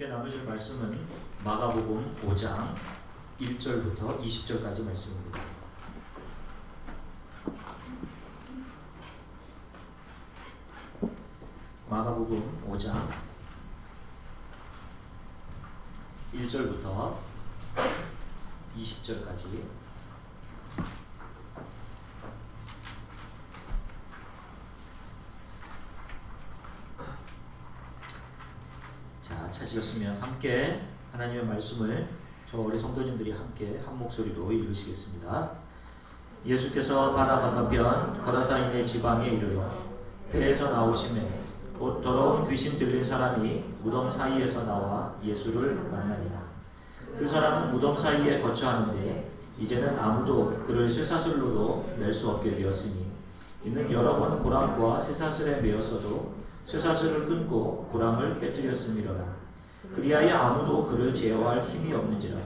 함께 나누실 말씀은 마가복음 5장 1절부터 20절까지 말씀입니다. 마가복음 5장 1절부터 20절까지. 자, 찾으셨으면 함께 하나님의 말씀을 저 우리 성도님들이 함께 한 목소리로 읽으시겠습니다. 예수께서 바다 건너편 거라사인의 지방에 이르러 배에서 나오시매 곧 더러운 귀신 들린 사람이 무덤 사이에서 나와 예수를 만나니라. 그 사람은 무덤 사이에 거처하는데 이제는 아무도 그를 쇠사슬로도 낼 수 없게 되었으니 이는 여러 번 고랑과 쇠사슬에 매어서도 쇠사슬을 끊고 고랑을 깨뜨렸음이로라. 그리하여 아무도 그를 제어할 힘이 없는지라.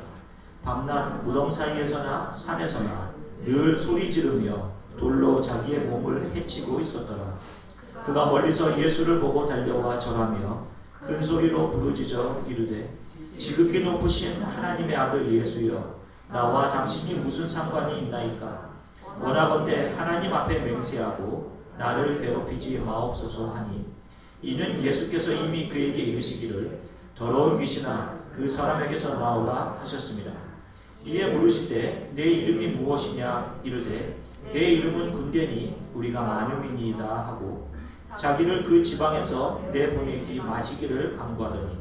밤낮 무덤 사이에서나 산에서나 늘 소리 지르며 돌로 자기의 몸을 해치고 있었더라. 그가 멀리서 예수를 보고 달려와 절하며 큰 소리로 부르짖어 이르되 지극히 높으신 하나님의 아들 예수여, 나와 당신이 무슨 상관이 있나이까? 원하건대 하나님 앞에 맹세하고 나를 괴롭히지 마옵소서 하니, 이는 예수께서 이미 그에게 이르시기를 더러운 귀신아 그 사람에게서 나오라 하셨습니다. 이에 물으시되 내 이름이 무엇이냐 이르되 내 이름은 군대니 우리가 많음이니이다 하고 자기를 그 지방에서 내보내지 마시기를 간구하더니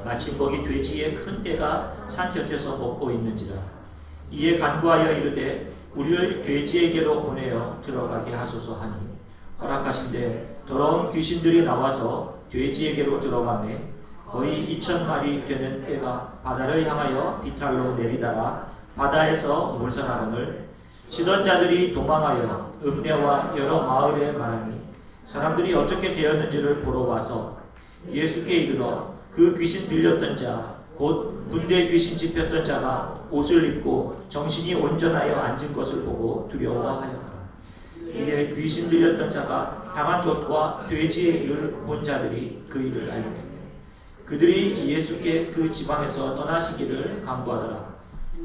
마침 거기 돼지의 큰 떼가 산 곁에서 먹고 있는지라. 이에 간구하여 이르되 우리를 돼지에게로 보내어 들어가게 하소서 하니 허락하신대 더러운 귀신들이 나와서 돼지에게로 들어가매 거의 2,000마리 되는 떼가 바다를 향하여 비탈로 내리다가 바다에서 몰살하거늘 치던 자들이 도망하여 읍내와 여러 마을에 말하니 사람들이 어떻게 되었는지를 보러 와서 예수께 이르러 그 귀신 들렸던 자 곧 군대 귀신 짚혔던 자가 옷을 입고 정신이 온전하여 앉은 것을 보고 두려워하였더라. 이에 귀신 들렸던 자가 당한 것과 돼지의 일을 본 자들이 그 일을 알매 그들이 예수께 그 지방에서 떠나시기를 간구하더라.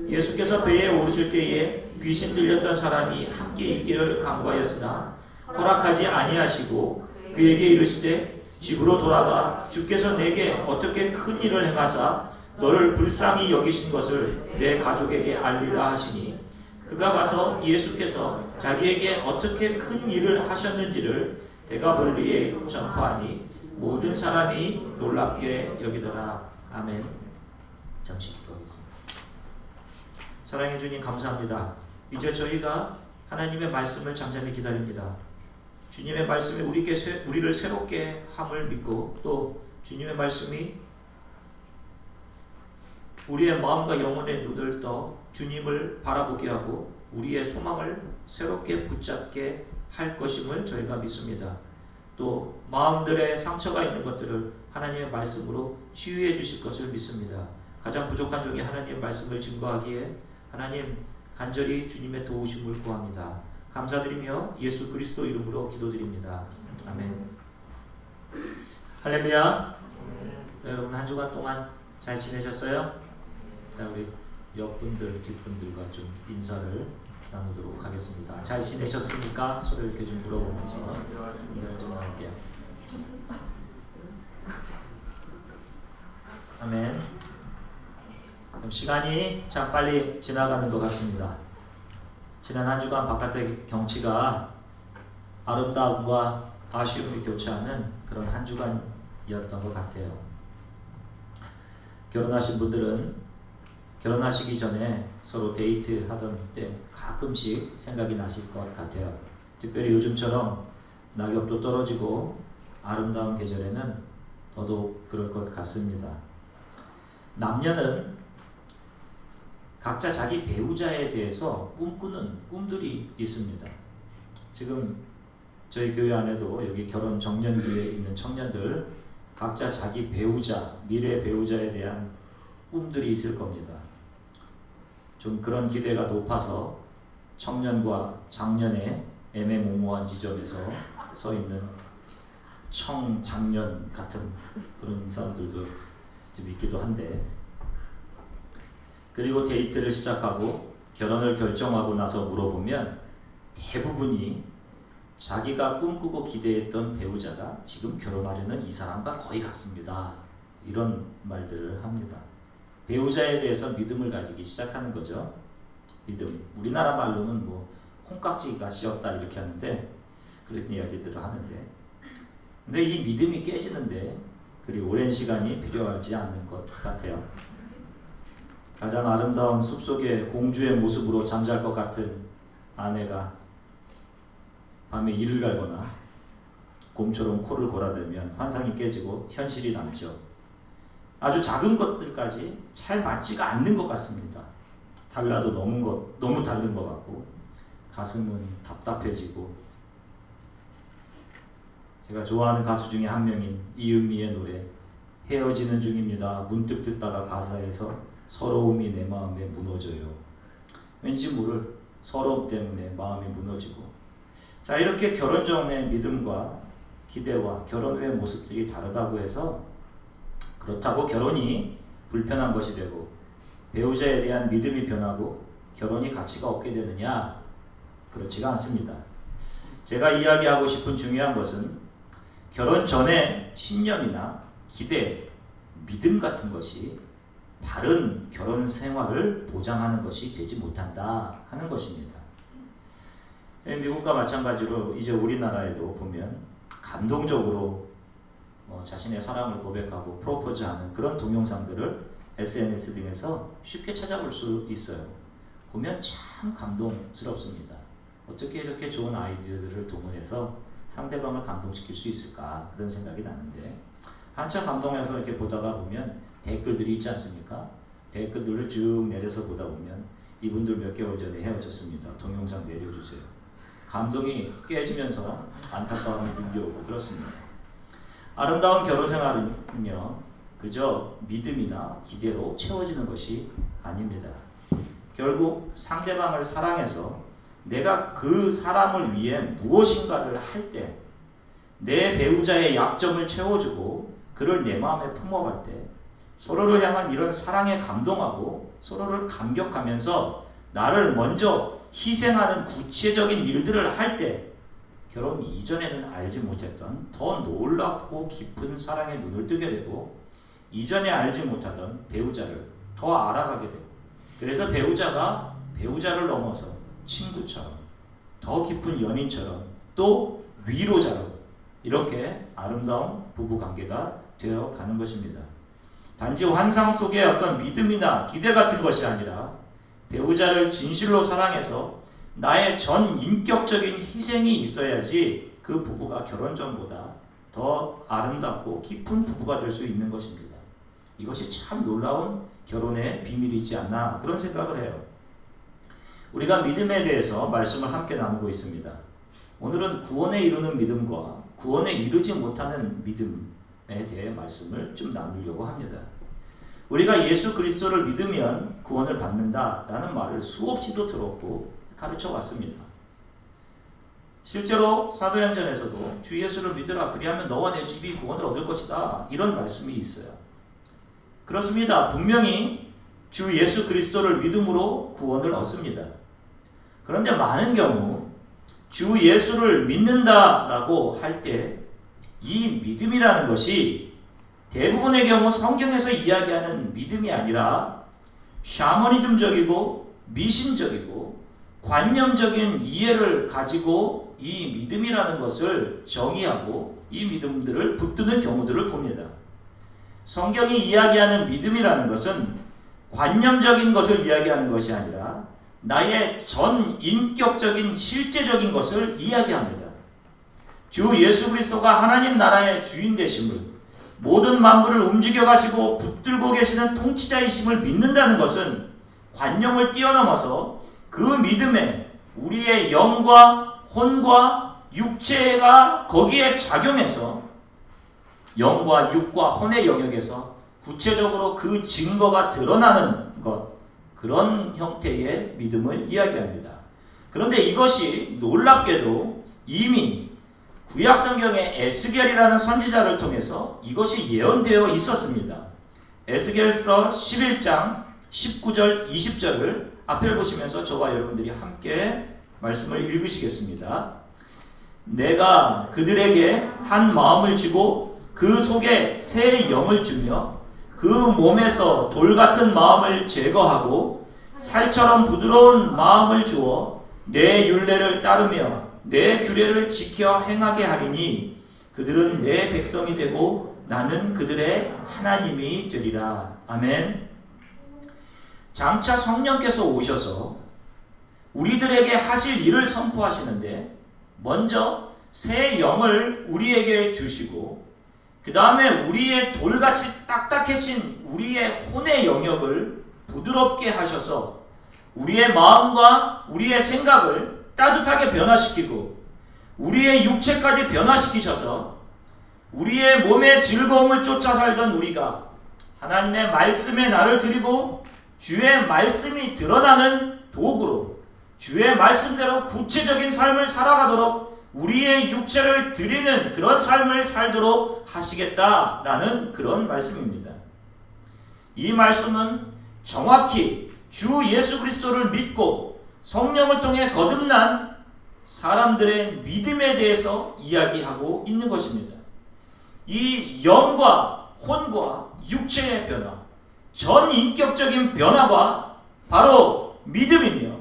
예수께서 배에 오르실 때에 귀신 들렸던 사람이 함께 있기를 간구하였으나 허락하지 아니하시고 그에게 이르시되 집으로 돌아가 주께서 내게 어떻게 큰 일을 행하사 너를 불쌍히 여기신 것을 내 가족에게 알리라 하시니 그가 가서 예수께서 자기에게 어떻게 큰 일을 하셨는지를 데가볼리에 전파하니 모든 사람이 놀랍게 여기더라. 아멘. 잠시 기도하겠습니다. 사랑해 주님 감사합니다. 이제 저희가 하나님의 말씀을 잠잠히 기다립니다. 주님의 말씀이 우리를 새롭게 함을 믿고 또 주님의 말씀이 우리의 마음과 영혼의 눈을 떠 주님을 바라보게 하고 우리의 소망을 새롭게 붙잡게 할 것임을 저희가 믿습니다. 또 마음들의 상처가 있는 것들을 하나님의 말씀으로 치유해 주실 것을 믿습니다. 가장 부족한 종이 하나님의 말씀을 증거하기에 하나님 간절히 주님의 도우심을 구합니다. 감사드리며 예수 그리스도 이름으로 기도드립니다. 아멘. 할렐루야. 여러분 한 주간 동안 잘 지내셨어요? 우리 옆분들 뒷분들과 좀 인사를 나누도록 하겠습니다. 잘 지내셨습니까? 서로 이렇게 좀 물어보면서 인사를 좀 나눌게요. 아멘. 그럼 시간이 참 빨리 지나가는 것 같습니다. 지난 한 주간 바깥의 경치가 아름다움과 아쉬움이 교차하는 그런 한 주간이었던 것 같아요. 결혼하신 분들은 결혼하시기 전에 서로 데이트하던 때 가끔씩 생각이 나실 것 같아요. 특별히 요즘처럼 낙엽도 떨어지고 아름다운 계절에는 더더욱 그럴 것 같습니다. 남녀는 각자 자기 배우자에 대해서 꿈꾸는 꿈들이 있습니다. 지금 저희 교회 안에도 여기 결혼 정년기에 있는 청년들 각자 자기 배우자, 미래 배우자에 대한 꿈들이 있을 겁니다. 좀 그런 기대가 높아서 청년과 장년의 애매모호한 지점에서 서 있는 청장년 같은 그런 사람들도 좀 있기도 한데, 그리고 데이트를 시작하고 결혼을 결정하고 나서 물어보면 대부분이 자기가 꿈꾸고 기대했던 배우자가 지금 결혼하려는 이 사람과 거의 같습니다. 이런 말들을 합니다. 배우자에 대해서 믿음을 가지기 시작하는 거죠. 믿음. 우리나라 말로는 뭐 콩깍지가 씌었다 이렇게 하는데, 그런 이야기들을 하는데, 근데 이 믿음이 깨지는데 그리 오랜 시간이 필요하지 않는 것 같아요. 가장 아름다운 숲속의 공주의 모습으로 잠잘 것 같은 아내가 밤에 이를 갈거나 곰처럼 코를 골아대면 환상이 깨지고 현실이 남죠. 아주 작은 것들까지 잘 맞지가 않는 것 같습니다. 달라도 너무 다른 것 같고 가슴은 답답해지고. 제가 좋아하는 가수 중에 한 명인 이은미의 노래 헤어지는 중입니다. 문득 듣다가 가사에서 서러움이 내 마음에 무너져요. 왠지 모를 서러움 때문에 마음이 무너지고. 자, 이렇게 결혼 전의 믿음과 기대와 결혼 후의 모습들이 다르다고 해서 그렇다고 결혼이 불편한 것이 되고 배우자에 대한 믿음이 변하고 결혼이 가치가 없게 되느냐? 그렇지가 않습니다. 제가 이야기하고 싶은 중요한 것은 결혼 전의 신념이나 기대, 믿음 같은 것이 바른 결혼 생활을 보장하는 것이 되지 못한다 하는 것입니다. 미국과 마찬가지로 이제 우리나라에도 보면 감동적으로 자신의 사랑을 고백하고 프로포즈하는 그런 동영상들을 SNS 등에서 쉽게 찾아볼 수 있어요. 보면 참 감동스럽습니다. 어떻게 이렇게 좋은 아이디어들을 동원해서 상대방을 감동시킬 수 있을까, 그런 생각이 나는데, 한참 감동해서 이렇게 보다가 보면 댓글들이 있지 않습니까? 댓글들을 쭉 내려서 보다 보면 이분들 몇 개월 전에 헤어졌습니다. 동영상 내려주세요. 감동이 깨지면서 안타까움이 밀려오고 그렇습니다. 아름다운 결혼 생활은요, 그저 믿음이나 기대로 채워지는 것이 아닙니다. 결국 상대방을 사랑해서 내가 그 사람을 위해 무엇인가를 할 때, 내 배우자의 약점을 채워주고 그를 내 마음에 품어갈 때, 서로를 향한 이런 사랑에 감동하고 서로를 감격하면서 나를 먼저 희생하는 구체적인 일들을 할 때, 결혼 이전에는 알지 못했던 더 놀랍고 깊은 사랑의 눈을 뜨게 되고, 이전에 알지 못하던 배우자를 더 알아가게 되고, 그래서 배우자가 배우자를 넘어서 친구처럼, 더 깊은 연인처럼, 또 위로자로 이렇게 아름다운 부부관계가 되어 가는 것입니다. 단지 환상 속의 어떤 믿음이나 기대 같은 것이 아니라 배우자를 진실로 사랑해서 나의 전 인격적인 희생이 있어야지 그 부부가 결혼 전보다 더 아름답고 깊은 부부가 될 수 있는 것입니다. 이것이 참 놀라운 결혼의 비밀이지 않나, 그런 생각을 해요. 우리가 믿음에 대해서 말씀을 함께 나누고 있습니다. 오늘은 구원에 이르는 믿음과 구원에 이르지 못하는 믿음에 대해 말씀을 좀 나누려고 합니다. 우리가 예수 그리스도를 믿으면 구원을 받는다라는 말을 수없이도 들었고 가르쳐 왔습니다. 실제로 사도행전에서도 주 예수를 믿으라, 그리하면 너와 내 집이 구원을 얻을 것이다, 이런 말씀이 있어요. 그렇습니다. 분명히 주 예수 그리스도를 믿음으로 구원을 얻습니다. 그런데 많은 경우 주 예수를 믿는다라고 할 때 이 믿음이라는 것이 대부분의 경우 성경에서 이야기하는 믿음이 아니라 샤머니즘적이고 미신적이고 관념적인 이해를 가지고 이 믿음이라는 것을 정의하고 이 믿음들을 붙드는 경우들을 봅니다. 성경이 이야기하는 믿음이라는 것은 관념적인 것을 이야기하는 것이 아니라 나의 전 인격적인 실제적인 것을 이야기합니다. 주 예수 그리스도가 하나님 나라의 주인 되심을, 모든 만물을 움직여 가시고 붙들고 계시는 통치자이심을 믿는다는 것은 관념을 뛰어넘어서 그 믿음에 우리의 영과 혼과 육체가 거기에 작용해서 영과 육과 혼의 영역에서 구체적으로 그 증거가 드러나는 것, 그런 형태의 믿음을 이야기합니다. 그런데 이것이 놀랍게도 이미 구약성경의 에스겔이라는 선지자를 통해서 이것이 예언되어 있었습니다. 에스겔서 11장 19절 20절을 앞을 보시면서 저와 여러분들이 함께 말씀을 읽으시겠습니다. 내가 그들에게 한 마음을 주고 그 속에 새 영을 주며 그 몸에서 돌 같은 마음을 제거하고 살처럼 부드러운 마음을 주어 내 율례를 따르며 내 규례를 지켜 행하게 하리니 그들은 내 백성이 되고 나는 그들의 하나님이 되리라. 아멘. 장차 성령께서 오셔서 우리들에게 하실 일을 선포하시는데 먼저 새 영을 우리에게 주시고 그 다음에 우리의 돌같이 딱딱해진 우리의 혼의 영역을 부드럽게 하셔서 우리의 마음과 우리의 생각을 따뜻하게 변화시키고 우리의 육체까지 변화시키셔서 우리의 몸의 즐거움을 쫓아 살던 우리가 하나님의 말씀에 나를 드리고 주의 말씀이 드러나는 도구로 주의 말씀대로 구체적인 삶을 살아가도록 우리의 육체를 드리는 그런 삶을 살도록 하시겠다라는 그런 말씀입니다. 이 말씀은 정확히 주 예수 그리스도를 믿고 성령을 통해 거듭난 사람들의 믿음에 대해서 이야기하고 있는 것입니다. 이 영과 혼과 육체의 변화, 전인격적인 변화가 바로 믿음이며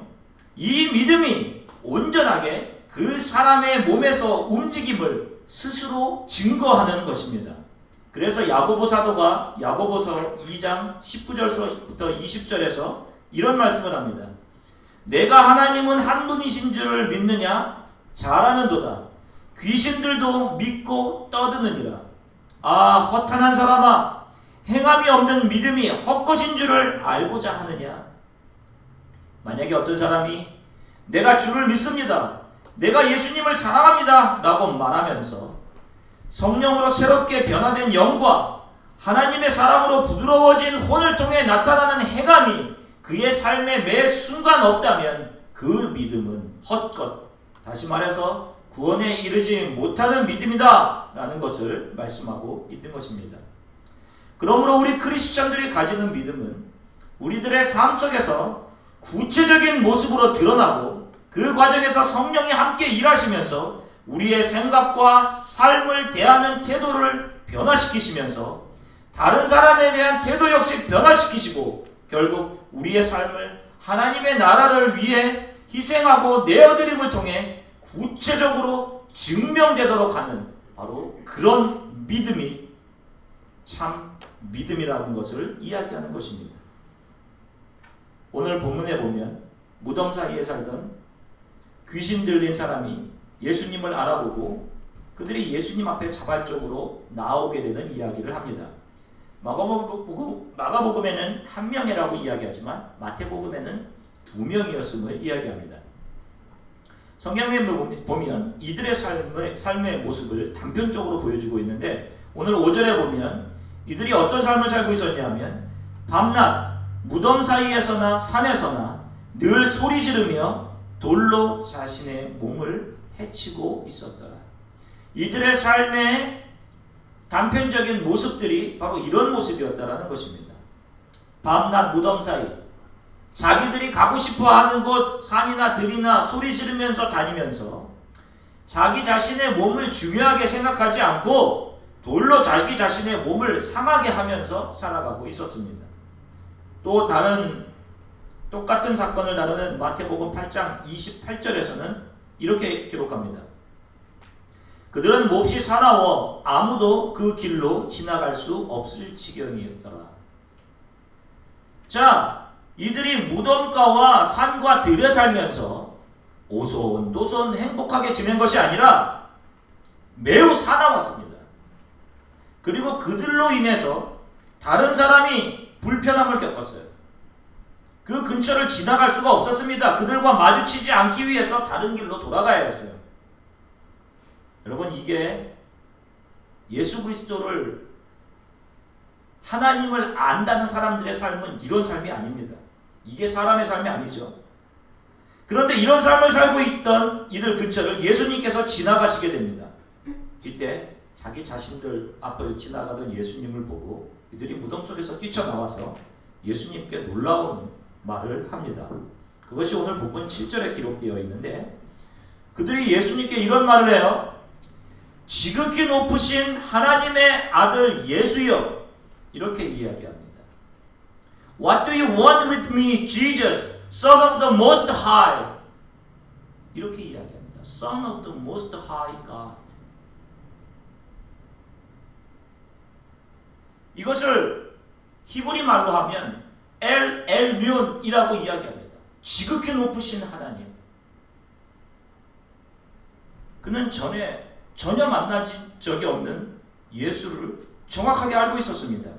이 믿음이 온전하게 그 사람의 몸에서 움직임을 스스로 증거하는 것입니다. 그래서 야고보 사도가 야고보서 2장 19절부터 20절에서 이런 말씀을 합니다. 내가 하나님은 한 분이신 줄을 믿느냐? 잘하는도다. 귀신들도 믿고 떠드느니라. 아, 허탄한 사람아, 행함이 없는 믿음이 헛것인 줄을 알고자 하느냐? 만약에 어떤 사람이 내가 주를 믿습니다, 내가 예수님을 사랑합니다 라고 말하면서 성령으로 새롭게 변화된 영과 하나님의 사랑으로 부드러워진 혼을 통해 나타나는 행함이 그의 삶에 매 순간 없다면 그 믿음은 헛것, 다시 말해서 구원에 이르지 못하는 믿음이다 라는 것을 말씀하고 있던 것입니다. 그러므로 우리 크리스천들이 가지는 믿음은 우리들의 삶 속에서 구체적인 모습으로 드러나고 그 과정에서 성령이 함께 일하시면서 우리의 생각과 삶을 대하는 태도를 변화시키시면서 다른 사람에 대한 태도 역시 변화시키시고 결국 우리의 삶을 하나님의 나라를 위해 희생하고 내어드림을 통해 구체적으로 증명되도록 하는 바로 그런 믿음이 참 믿음이라는 것을 이야기하는 것입니다. 오늘 본문에 보면 무덤 사이에 살던 귀신 들린 사람이 예수님을 알아보고 그들이 예수님 앞에 자발적으로 나오게 되는 이야기를 합니다. 마가복음에는 한 명이라고 이야기하지만 마태복음에는 2명이었음을 이야기합니다. 성경에 보면 이들의 삶의 모습을 단편적으로 보여주고 있는데 오늘 5절에 보면 이들이 어떤 삶을 살고 있었냐면 밤낮 무덤 사이에서나 산에서나 늘 소리 지르며 돌로 자신의 몸을 해치고 있었더라. 이들의 삶의 단편적인 모습들이 바로 이런 모습이었다라는 것입니다. 밤낮 무덤 사이 자기들이 가고 싶어하는 곳 산이나 들이나 소리 지르면서 다니면서 자기 자신의 몸을 중요하게 생각하지 않고 돌로 자기 자신의 몸을 상하게 하면서 살아가고 있었습니다. 또 다른 똑같은 사건을 다루는 마태복음 8장 28절에서는 이렇게 기록합니다. 그들은 몹시 사나워 아무도 그 길로 지나갈 수 없을 지경이었더라. 자, 이들이 무덤가와 산과 들에 살면서 오손도손 행복하게 지낸 것이 아니라 매우 사나웠습니다. 그리고 그들로 인해서 다른 사람이 불편함을 겪었어요. 그 근처를 지나갈 수가 없었습니다. 그들과 마주치지 않기 위해서 다른 길로 돌아가야 했어요. 여러분, 이게 예수 그리스도를 하나님을 안다는 사람들의 삶은 이런 삶이 아닙니다. 이게 사람의 삶이 아니죠. 그런데 이런 삶을 살고 있던 이들 근처를 예수님께서 지나가시게 됩니다. 이때 자기 자신들 앞을 지나가던 예수님을 보고 이들이 무덤 속에서 뛰쳐나와서 예수님께 놀라운 말을 합니다. 그것이 오늘 본문 7절에 기록되어 있는데 그들이 예수님께 이런 말을 해요. 지극히 높으신 하나님의 아들 예수여, 이렇게 이야기합니다. What do you want with me, Jesus, Son of the Most High? 이렇게 이야기합니다. Son of the Most High God. 이것을 히브리 말로 하면 엘 엘륜이라고 이야기합니다. 지극히 높으신 하나님. 그는 전혀 만난 적이 없는 예수를 정확하게 알고 있었습니다.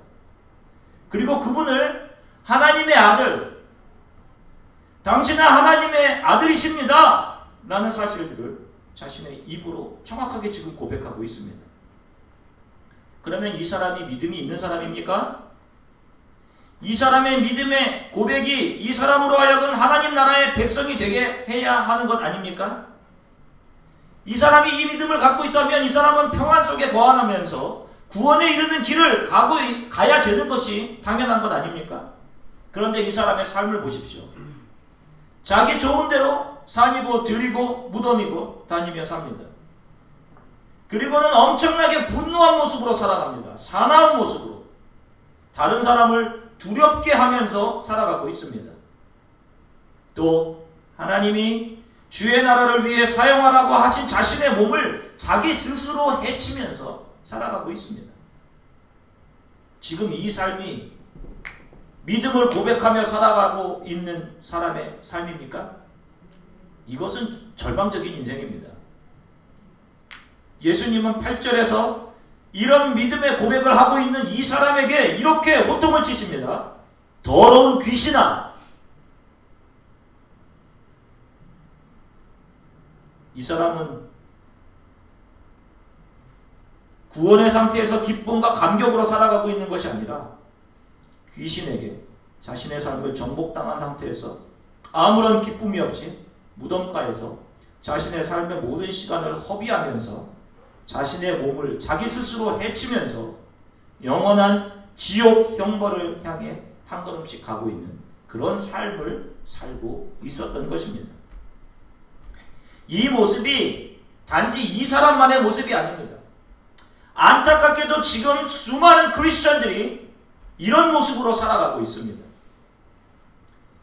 그리고 그분을 하나님의 아들, 당신은 하나님의 아들이십니다 라는 사실들을 자신의 입으로 정확하게 지금 고백하고 있습니다. 그러면 이 사람이 믿음이 있는 사람입니까? 이 사람의 믿음의 고백이 이 사람으로 하여금 하나님 나라의 백성이 되게 해야 하는 것 아닙니까? 이 사람이 이 믿음을 갖고 있다면 이 사람은 평안 속에 거하면서 구원에 이르는 길을 가야 되는 것이 당연한 것 아닙니까? 그런데 이 사람의 삶을 보십시오. 자기 좋은 대로 산이고 들이고 무덤이고 다니며 삽니다. 그리고는 엄청나게 분노한 모습으로 살아갑니다. 사나운 모습으로. 다른 사람을 두렵게 하면서 살아가고 있습니다. 또 하나님이 주의 나라를 위해 사용하라고 하신 자신의 몸을 자기 스스로 해치면서 살아가고 있습니다. 지금 이 삶이 믿음을 고백하며 살아가고 있는 사람의 삶입니까? 이것은 절망적인 인생입니다. 예수님은 8절에서 이런 믿음의 고백을 하고 있는 이 사람에게 이렇게 호통을 치십니다. 더러운 귀신아! 이 사람은 구원의 상태에서 기쁨과 감격으로 살아가고 있는 것이 아니라 귀신에게 자신의 삶을 정복당한 상태에서 아무런 기쁨이 없이 무덤가에서 자신의 삶의 모든 시간을 허비하면서 자신의 몸을 자기 스스로 해치면서 영원한 지옥 형벌을 향해 한 걸음씩 가고 있는 그런 삶을 살고 있었던 것입니다. 이 모습이 단지 이 사람만의 모습이 아닙니다. 안타깝게도 지금 수많은 크리스천들이 이런 모습으로 살아가고 있습니다.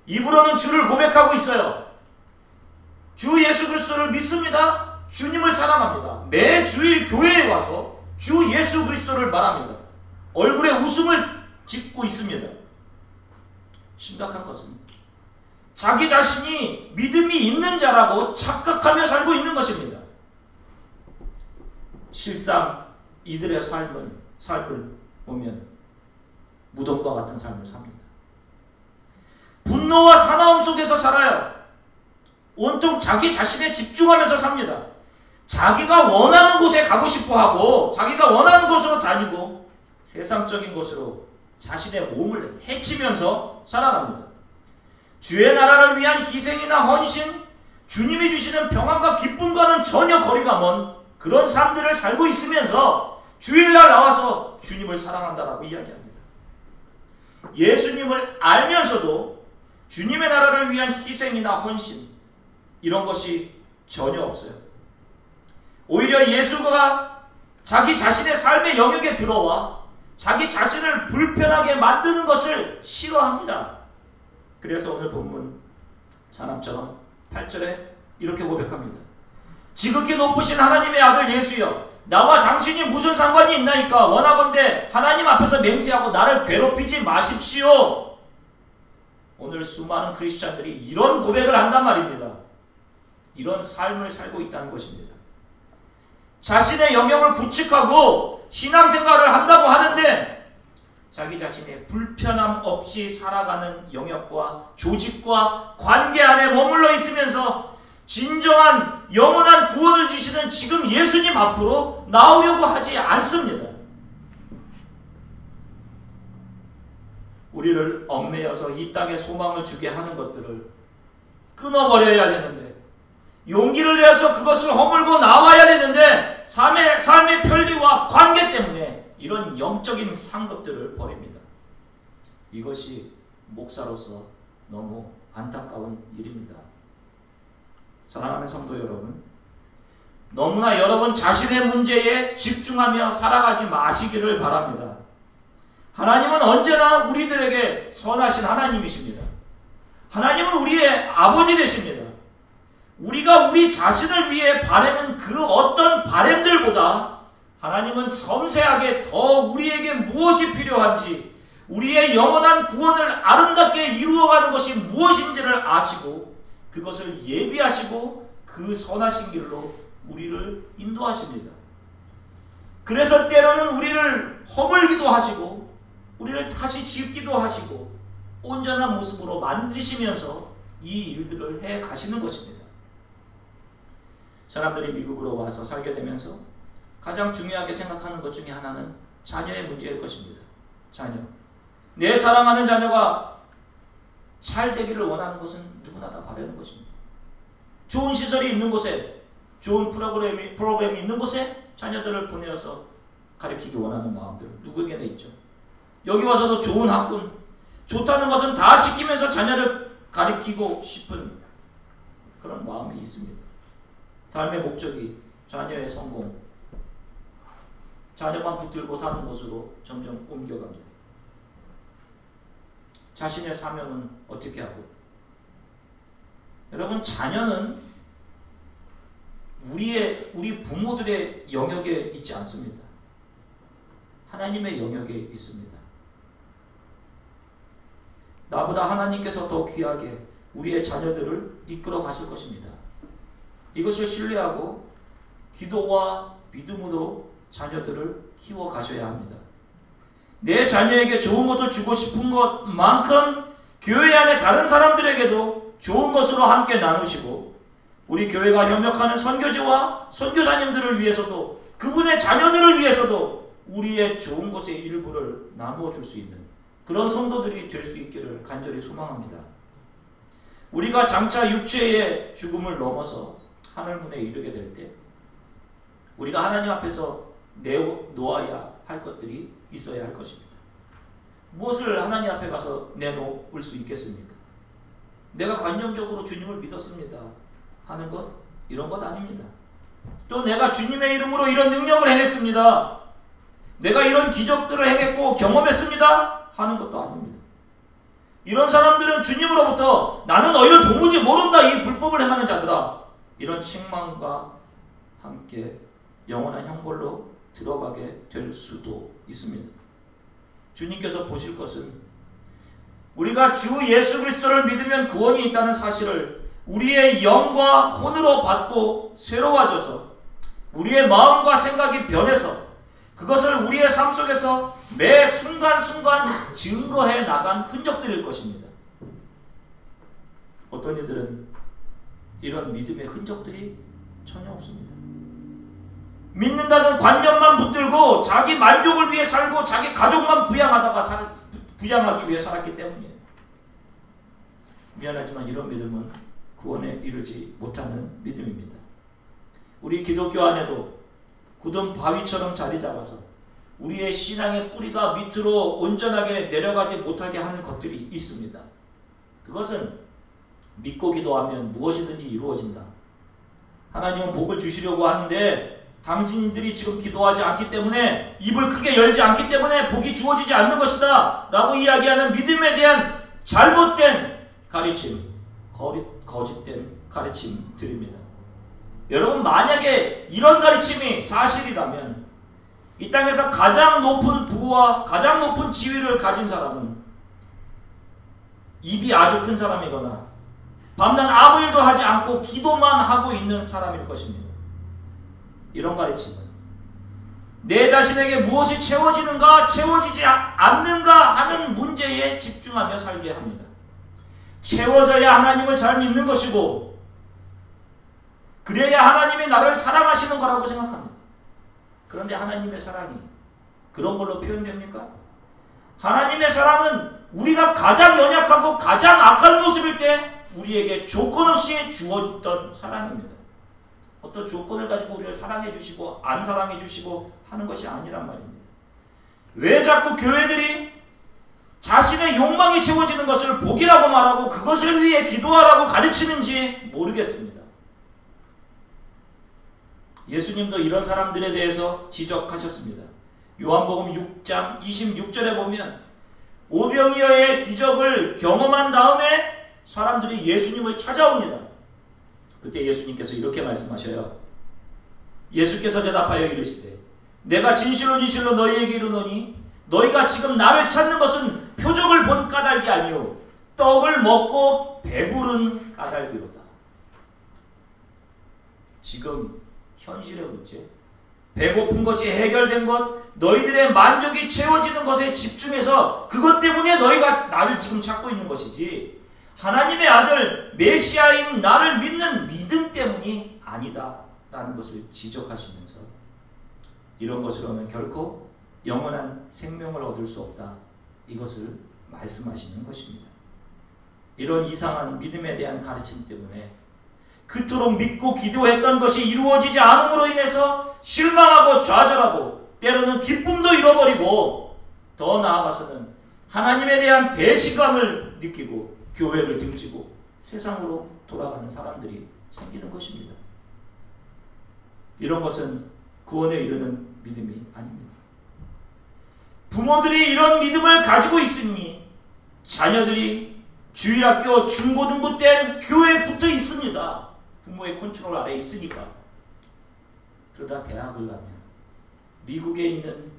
입으로는 주를 고백하고 있어요. 주 예수 그리스도를 믿습니다. 주님을 사랑합니다. 매 주일 교회에 와서 주 예수 그리스도를 말합니다. 얼굴에 웃음을 짓고 있습니다. 심각한 것은 자기 자신이 믿음이 있는 자라고 착각하며 살고 있는 것입니다. 실상 이들의 삶을 보면 무덤과 같은 삶을 삽니다. 분노와 사나움 속에서 살아요. 온통 자기 자신에 집중하면서 삽니다. 자기가 원하는 곳에 가고 싶어하고 자기가 원하는 곳으로 다니고 세상적인 것으로 자신의 몸을 해치면서 살아갑니다. 주의 나라를 위한 희생이나 헌신, 주님이 주시는 평안과 기쁨과는 전혀 거리가 먼 그런 삶들을 살고 있으면서 주일날 나와서 주님을 사랑한다라고 이야기합니다. 예수님을 알면서도 주님의 나라를 위한 희생이나 헌신 이런 것이 전혀 없어요. 오히려 예수가 자기 자신의 삶의 영역에 들어와 자기 자신을 불편하게 만드는 것을 싫어합니다. 그래서 오늘 본문 사람처럼 8절에 이렇게 고백합니다. 지극히 높으신 하나님의 아들 예수여, 나와 당신이 무슨 상관이 있나이까? 원하건대 하나님 앞에서 맹세하고 나를 괴롭히지 마십시오. 오늘 수많은 크리스찬들이 이런 고백을 한단 말입니다. 이런 삶을 살고 있다는 것입니다. 자신의 영역을 구축하고 신앙생활을 한다고 하는데 자기 자신의 불편함 없이 살아가는 영역과 조직과 관계 안에 머물러 있으면서 진정한 영원한 구원을 주시는 지금 예수님 앞으로 나오려고 하지 않습니다. 우리를 얽매여서 이 땅에 소망을 주게 하는 것들을 끊어버려야 되는데, 용기를 내서 그것을 허물고 나와야 되는데 삶의 편리와 관계 때문에 이런 영적인 상급들을 버립니다. 이것이 목사로서 너무 안타까운 일입니다. 사랑하는 성도 여러분, 너무나 여러분 자신의 문제에 집중하며 살아가지 마시기를 바랍니다. 하나님은 언제나 우리들에게 선하신 하나님이십니다. 하나님은 우리의 아버지 되십니다. 우리가 우리 자신을 위해 바라는 그 어떤 바램들보다 하나님은 섬세하게 더 우리에게 무엇이 필요한지, 우리의 영원한 구원을 아름답게 이루어가는 것이 무엇인지를 아시고 그것을 예비하시고 그 선하신 길로 우리를 인도하십니다. 그래서 때로는 우리를 허물기도 하시고 우리를 다시 짓기도 하시고 온전한 모습으로 만드시면서 이 일들을 해 가시는 것입니다. 사람들이 미국으로 와서 살게 되면서 가장 중요하게 생각하는 것 중에 하나는 자녀의 문제일 것입니다. 자녀. 내 사랑하는 자녀가 잘 되기를 원하는 것은 누구나 다 바라는 것입니다. 좋은 시설이 있는 곳에, 좋은 프로그램이 있는 곳에 자녀들을 보내어서 가르치기 원하는 마음들 누구에게나 있죠. 여기 와서도 좋은 학군, 좋다는 것은 다 시키면서 자녀를 가르치고 싶은 그런 마음이 있습니다. 삶의 목적이 자녀의 성공, 자녀만 붙들고 사는 것으로 점점 옮겨갑니다. 자신의 사명은 어떻게 하고? 여러분, 자녀는 우리 부모들의 영역에 있지 않습니다. 하나님의 영역에 있습니다. 나보다 하나님께서 더 귀하게 우리의 자녀들을 이끌어 가실 것입니다. 이것을 신뢰하고 기도와 믿음으로 자녀들을 키워 가셔야 합니다. 내 자녀에게 좋은 것을 주고 싶은 것만큼 교회 안에 다른 사람들에게도 좋은 것으로 함께 나누시고 우리 교회가 협력하는 선교지와 선교사님들을 위해서도 그분의 자녀들을 위해서도 우리의 좋은 것의 일부를 나누어 줄 수 있는 그런 성도들이 될 수 있기를 간절히 소망합니다. 우리가 장차 육체의 죽음을 넘어서 하늘문에 이르게 될 때 우리가 하나님 앞에서 내놓아야 할 것들이 있어야 할 것입니다. 무엇을 하나님 앞에 가서 내놓을 수 있겠습니까? 내가 관념적으로 주님을 믿었습니다 하는 것, 이런 것 아닙니다. 또 내가 주님의 이름으로 이런 능력을 행했습니다, 내가 이런 기적들을 행했고 경험했습니다 하는 것도 아닙니다. 이런 사람들은 주님으로부터 나는 너희를 도무지 모른다, 이 불법을 행하는 자들아, 이런 책망과 함께 영원한 형벌로 들어가게 될 수도 있습니다. 주님께서 보실 것은 우리가 주 예수 그리스도를 믿으면 구원이 있다는 사실을 우리의 영과 혼으로 받고 새로워져서 우리의 마음과 생각이 변해서 그것을 우리의 삶 속에서 매 순간순간 증거해 나간 흔적들일 것입니다. 어떤 이들은 이런 믿음의 흔적들이 전혀 없습니다. 믿는다는 관념만 붙들고 자기 만족을 위해 살고 자기 가족만 부양하기 위해 살았기 때문이에요. 미안하지만 이런 믿음은 구원에 이르지 못하는 믿음입니다. 우리 기독교 안에도 굳은 바위처럼 자리 잡아서 우리의 신앙의 뿌리가 밑으로 온전하게 내려가지 못하게 하는 것들이 있습니다. 그것은 믿고 기도하면 무엇이든지 이루어진다. 하나님은 복을 주시려고 하는데 당신들이 지금 기도하지 않기 때문에, 입을 크게 열지 않기 때문에 복이 주어지지 않는 것이다 라고 이야기하는 믿음에 대한 잘못된 가르침, 거짓된 가르침들입니다. 여러분, 만약에 이런 가르침이 사실이라면 이 땅에서 가장 높은 부와 가장 높은 지위를 가진 사람은 입이 아주 큰 사람이거나 밤낮 아무 일도 하지 않고 기도만 하고 있는 사람일 것입니다. 이런 가르침은 내 자신에게 무엇이 채워지는가 채워지지 않는가 하는 문제에 집중하며 살게 합니다. 채워져야 하나님을 잘 믿는 것이고 그래야 하나님이 나를 사랑하시는 거라고 생각합니다. 그런데 하나님의 사랑이 그런 걸로 표현됩니까? 하나님의 사랑은 우리가 가장 연약하고 가장 악한 모습일 때 우리에게 조건 없이 주어졌던 사랑입니다. 어떤 조건을 가지고 우리를 사랑해 주시고 안 사랑해 주시고 하는 것이 아니란 말입니다. 왜 자꾸 교회들이 자신의 욕망이 채워지는 것을 복이라고 말하고 그것을 위해 기도하라고 가르치는지 모르겠습니다. 예수님도 이런 사람들에 대해서 지적하셨습니다. 요한복음 6장 26절에 보면 오병이어의 기적을 경험한 다음에 사람들이 예수님을 찾아옵니다. 그때 예수님께서 이렇게 말씀하셔요. 예수께서 대답하여 이르시되 내가 진실로 진실로 너희에게 이르노니 너희가 지금 나를 찾는 것은 표적을 본 까닭이 아니요 떡을 먹고 배부른 까닭이로다. 지금 현실의 문제, 배고픈 것이 해결된 것, 너희들의 만족이 채워지는 것에 집중해서 그것 때문에 너희가 나를 지금 찾고 있는 것이지 하나님의 아들 메시아인 나를 믿는 믿음 때문이 아니다 라는 것을 지적하시면서 이런 것으로는 결코 영원한 생명을 얻을 수 없다, 이것을 말씀하시는 것입니다. 이런 이상한 믿음에 대한 가르침 때문에 그토록 믿고 기도했던 것이 이루어지지 않음으로 인해서 실망하고 좌절하고 때로는 기쁨도 잃어버리고 더 나아가서는 하나님에 대한 배신감을 느끼고 교회를 등지고 세상으로 돌아가는 사람들이 생기는 것입니다. 이런 것은 구원에 이르는 믿음이 아닙니다. 부모들이 이런 믿음을 가지고 있으니 자녀들이 주일학교, 중고등부 때 교회에 붙어 있습니다. 부모의 컨트롤 아래에 있으니까. 그러다 대학을 가면 미국에 있는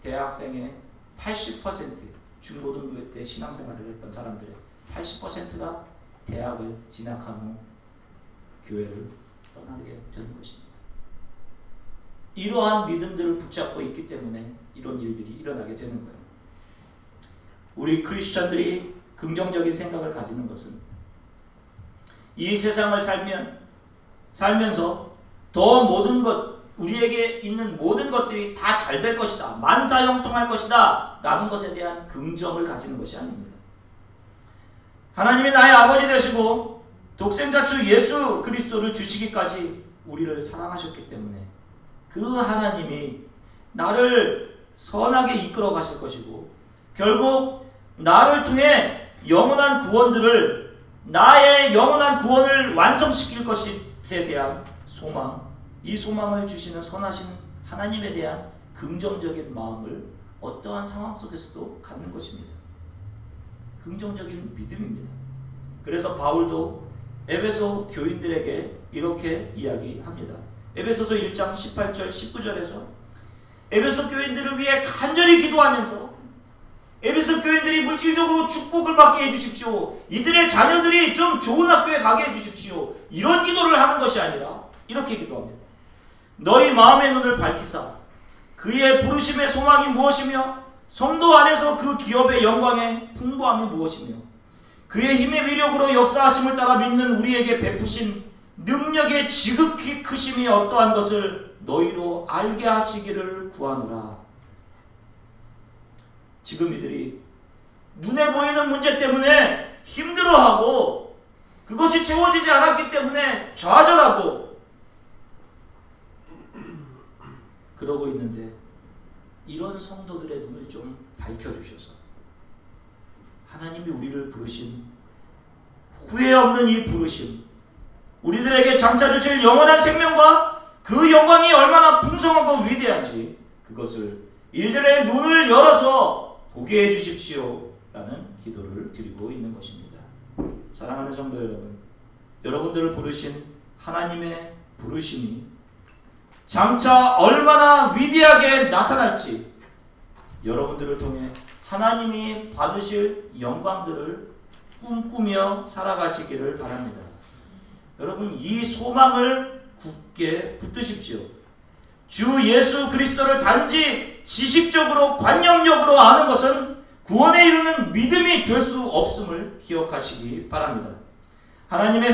대학생의 80%, 중고등부 때 신앙생활을 했던 사람들의 80%가 대학을 진학한 후 교회를 떠나게 되는 것입니다. 이러한 믿음들을 붙잡고 있기 때문에 이런 일들이 일어나게 되는 거예요. 우리 크리스천들이 긍정적인 생각을 가지는 것은 이 세상을 살면서 더 모든 것, 우리에게 있는 모든 것들이 다 잘 될 것이다, 만사형통할 것이다 라는 것에 대한 긍정을 가지는 것이 아닙니다. 하나님이 나의 아버지 되시고 독생자주 예수 그리스도를 주시기까지 우리를 사랑하셨기 때문에 그 하나님이 나를 선하게 이끌어 가실 것이고 결국 나를 통해 영원한 구원들을, 나의 영원한 구원을 완성시킬 것에 대한 소망, 이 소망을 주시는 선하신 하나님에 대한 긍정적인 마음을 어떠한 상황 속에서도 갖는 것입니다. 긍정적인 믿음입니다. 그래서 바울도 에베소 교인들에게 이렇게 이야기합니다. 에베소서 1장 18절 19절에서 에베소 교인들을 위해 간절히 기도하면서 에베소 교인들이 물질적으로 축복을 받게 해주십시오, 이들의 자녀들이 좀 좋은 학교에 가게 해주십시오, 이런 기도를 하는 것이 아니라 이렇게 기도합니다. 너희 마음의 눈을 밝히사 그의 부르심의 소망이 무엇이며 성도 안에서 그 기업의 영광의 풍부함이 무엇이며 그의 힘의 위력으로 역사하심을 따라 믿는 우리에게 베푸신 능력의 지극히 크심이 어떠한 것을 너희로 알게 하시기를 구하노라. 지금 이들이 눈에 보이는 문제 때문에 힘들어하고 그것이 채워지지 않았기 때문에 좌절하고 그러고 있는데 이런 성도들의 눈을 좀 밝혀주셔서 하나님이 우리를 부르신 후회 없는 이 부르심, 우리들에게 장차 주실 영원한 생명과 그 영광이 얼마나 풍성하고 위대한지 그것을 이들의 눈을 열어서 보게 해주십시오 라는 기도를 드리고 있는 것입니다. 사랑하는 성도 여러분, 여러분들을 부르신 하나님의 부르심이 장차 얼마나 위대하게 나타날지 여러분들을 통해 하나님이 받으실 영광들을 꿈꾸며 살아가시기를 바랍니다. 여러분, 이 소망을 굳게 붙드십시오. 주 예수 그리스도를 단지 지식적으로 관념적으로 아는 것은 구원에 이르는 믿음이 될 수 없음을 기억하시기 바랍니다. 하나님의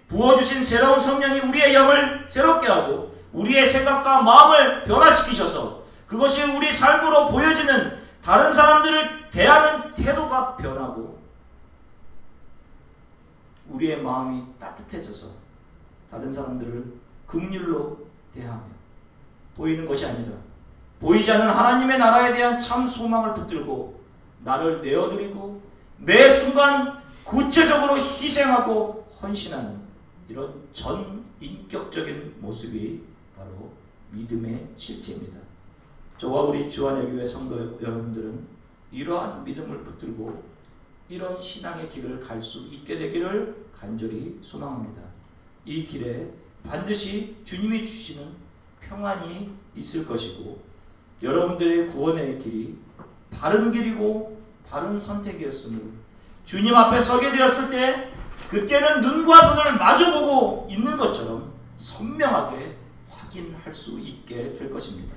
부어주신 새로운 성령이 우리의 영을 새롭게 하고 우리의 생각과 마음을 변화시키셔서 그것이 우리 삶으로 보여지는 다른 사람들을 대하는 태도가 변하고 우리의 마음이 따뜻해져서 다른 사람들을 긍휼로 대하며 보이는 것이 아니라 보이지 않는 하나님의 나라에 대한 참 소망을 붙들고 나를 내어드리고 매 순간 구체적으로 희생하고 헌신하는 이런 전인격적인 모습이 바로 믿음의 실체입니다. 저와 우리 주안의교회 성도 여러분들은 이러한 믿음을 붙들고 이런 신앙의 길을 갈 수 있게 되기를 간절히 소망합니다. 이 길에 반드시 주님이 주시는 평안이 있을 것이고 여러분들의 구원의 길이 바른 길이고 바른 선택이었으므로 주님 앞에 서게 되었을 때 그때는 눈과 눈을 마주보고 있는 것처럼 선명하게 확인할 수 있게 될 것입니다.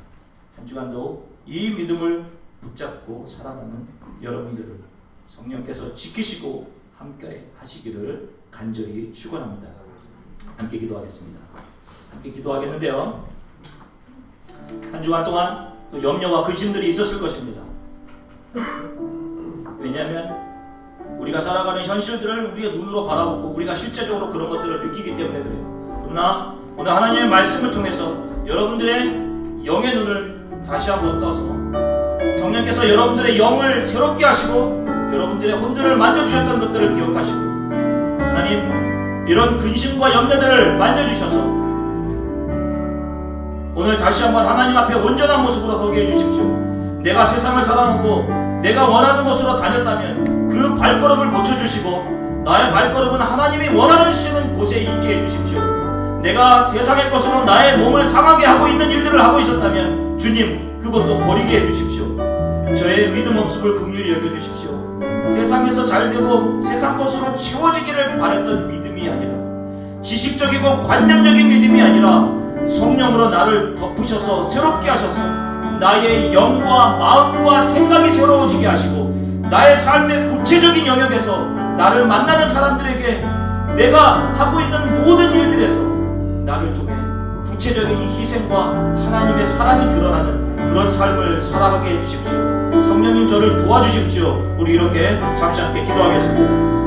한 주간도 이 믿음을 붙잡고 살아가는 여러분들을 성령께서 지키시고 함께 하시기를 간절히 축원합니다. 함께 기도하겠습니다. 함께 기도하겠는데요. 한 주간 동안 또 염려와 근심들이 있었을 것입니다. 왜냐하면 우리가 살아가는 현실들을 우리의 눈으로 바라보고 우리가 실제적으로 그런 것들을 느끼기 때문에 그래요. 그러나 오늘 하나님의 말씀을 통해서 여러분들의 영의 눈을 다시 한번 떠서 성령께서 여러분들의 영을 새롭게 하시고 여러분들의 혼들을 만져주셨던 것들을 기억하시고 하나님 이런 근심과 염려들을 만져주셔서 오늘 다시 한번 하나님 앞에 온전한 모습으로 서게 해주십시오. 내가 세상을 살아오고 내가 원하는 곳으로 다녔다면 그 발걸음을 고쳐주시고 나의 발걸음은 하나님이 원하시는 곳에 있게 해주십시오. 내가 세상의 것으로 나의 몸을 상하게 하고 있는 일들을 하고 있었다면 주님 그것도 버리게 해주십시오. 저의 믿음 없음을 긍휼히 여겨주십시오. 세상에서 잘되고 세상 것으로 채워지기를 바랬던 믿음이 아니라 지식적이고 관념적인 믿음이 아니라 성령으로 나를 덮으셔서 새롭게 하셔서 나의 영과 마음과 생각이 새로워지게 하시고 나의 삶의 구체적인 영역에서 나를 만나는 사람들에게 내가 하고 있는 모든 일들에서 나를 통해 구체적인 희생과 하나님의 사랑이 드러나는 그런 삶을 살아가게 해주십시오. 성령님 저를 도와주십시오. 우리 이렇게 잠시 함께 기도하겠습니다.